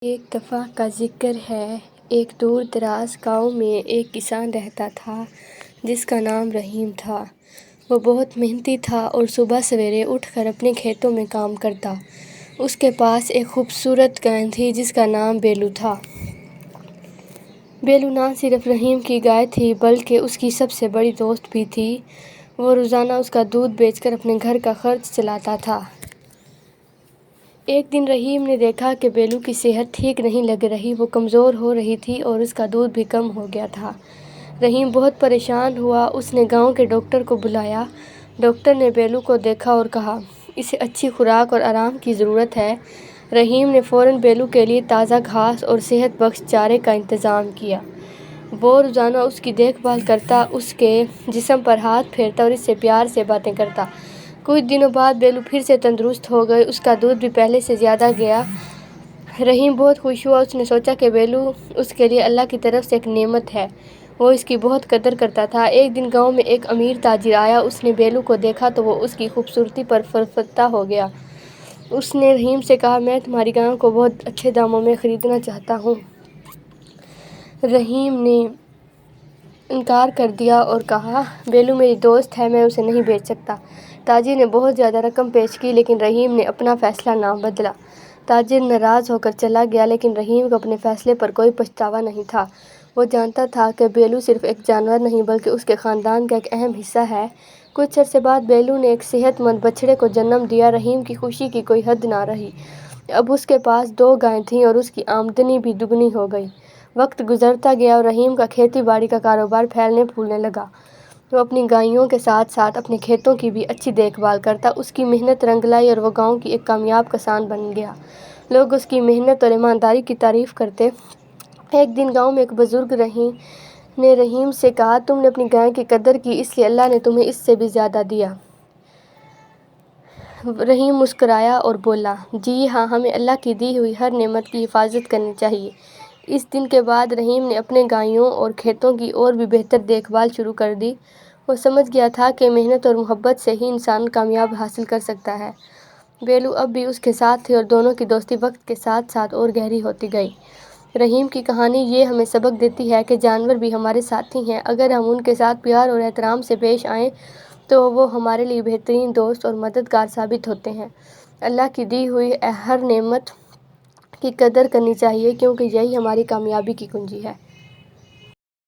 ایک دفعہ کا ذکر ہے، ایک دور دراز گاؤں میں ایک کسان رہتا تھا جس کا نام رحیم تھا۔ وہ بہت محنتی تھا اور صبح سویرے اٹھ کر اپنے کھیتوں میں کام کرتا۔ اس کے پاس ایک خوبصورت گائے تھی جس کا نام بیلو تھا۔ بیلو نہ صرف رحیم کی گائے تھی بلکہ اس کی سب سے بڑی دوست بھی تھی۔ وہ روزانہ اس کا دودھ بیچ کر اپنے گھر کا خرچ چلاتا تھا۔ ایک دن رحیم نے دیکھا کہ بیلو کی صحت ٹھیک نہیں لگ رہی، وہ کمزور ہو رہی تھی اور اس کا دودھ بھی کم ہو گیا تھا۔ رحیم بہت پریشان ہوا، اس نے گاؤں کے ڈاکٹر کو بلایا۔ ڈاکٹر نے بیلو کو دیکھا اور کہا، اسے اچھی خوراک اور آرام کی ضرورت ہے۔ رحیم نے فوراً بیلو کے لیے تازہ گھاس اور صحت بخش چارے کا انتظام کیا۔ وہ روزانہ اس کی دیکھ بھال کرتا، اس کے جسم پر ہاتھ پھیرتا اور اس سے پیار سے باتیں کرتا۔ کچھ دنوں بعد بیلو پھر سے تندرست ہو گئی، اس کا دودھ بھی پہلے سے زیادہ گیا۔ رحیم بہت خوش ہوا، اس نے سوچا کہ بیلو اس کے لیے اللہ کی طرف سے ایک نعمت ہے، وہ اس کی بہت قدر کرتا تھا۔ ایک دن گاؤں میں ایک امیر تاجر آیا، اس نے بیلو کو دیکھا تو وہ اس کی خوبصورتی پر فرفتہ ہو گیا۔ اس نے رحیم سے کہا، میں تمہاری گائے کو بہت اچھے داموں میں خریدنا چاہتا ہوں۔ رحیم نے انکار کر دیا اور کہا، بیلو میری دوست ہے، میں اسے نہیں بیچ سکتا۔ تاجر نے بہت زیادہ رقم پیش کی لیکن رحیم نے اپنا فیصلہ نہ بدلا۔ تاجر ناراض ہو کر چلا گیا لیکن رحیم کو اپنے فیصلے پر کوئی پچھتاوا نہیں تھا۔ وہ جانتا تھا کہ بیلو صرف ایک جانور نہیں بلکہ اس کے خاندان کا ایک اہم حصہ ہے۔ کچھ عرصے بعد بیلو نے ایک صحت مند بچڑے کو جنم دیا۔ رحیم کی خوشی کی کوئی حد نہ رہی۔ اب اس کے پاس 2 گائیں تھیں اور اس کی آمدنی بھی دگنی ہو گئی۔ وقت گزرتا گیا اور رحیم کا کھیتی باڑی کا کاروبار پھیلنے پھولنے لگا۔ وہ اپنی گائیوں کے ساتھ ساتھ اپنے کھیتوں کی بھی اچھی دیکھ بھال کرتا۔ اس کی محنت رنگ لائی اور وہ گاؤں کی ایک کامیاب کسان بن گیا۔ لوگ اس کی محنت اور ایمانداری کی تعریف کرتے۔ ایک دن گاؤں میں ایک بزرگ نے رحیم سے کہا، تم نے اپنی گائے کی قدر کی اس لیے اللہ نے تمہیں اس سے بھی زیادہ دیا۔ رحیم مسکرایا اور بولا، جی ہاں، ہمیں اللہ کی دی ہوئی ہر نعمت کی حفاظت کرنی چاہیے۔ اس دن کے بعد رحیم نے اپنے گائیوں اور کھیتوں کی اور بھی بہتر دیکھ بھال شروع کر دی۔ وہ سمجھ گیا تھا کہ محنت اور محبت سے ہی انسان کامیابی حاصل کر سکتا ہے۔ بیلو اب بھی اس کے ساتھ تھی اور دونوں کی دوستی وقت کے ساتھ ساتھ اور گہری ہوتی گئی۔ رحیم کی کہانی یہ ہمیں سبق دیتی ہے کہ جانور بھی ہمارے ساتھی ہیں، اگر ہم ان کے ساتھ پیار اور احترام سے پیش آئیں تو وہ ہمارے لیے بہترین دوست اور مددگار ثابت ہوتے ہیں۔ اللہ کی دی ہوئی ہر نعمت کی قدر کرنی چاہیے کیونکہ یہی ہماری کامیابی کی کنجی ہے۔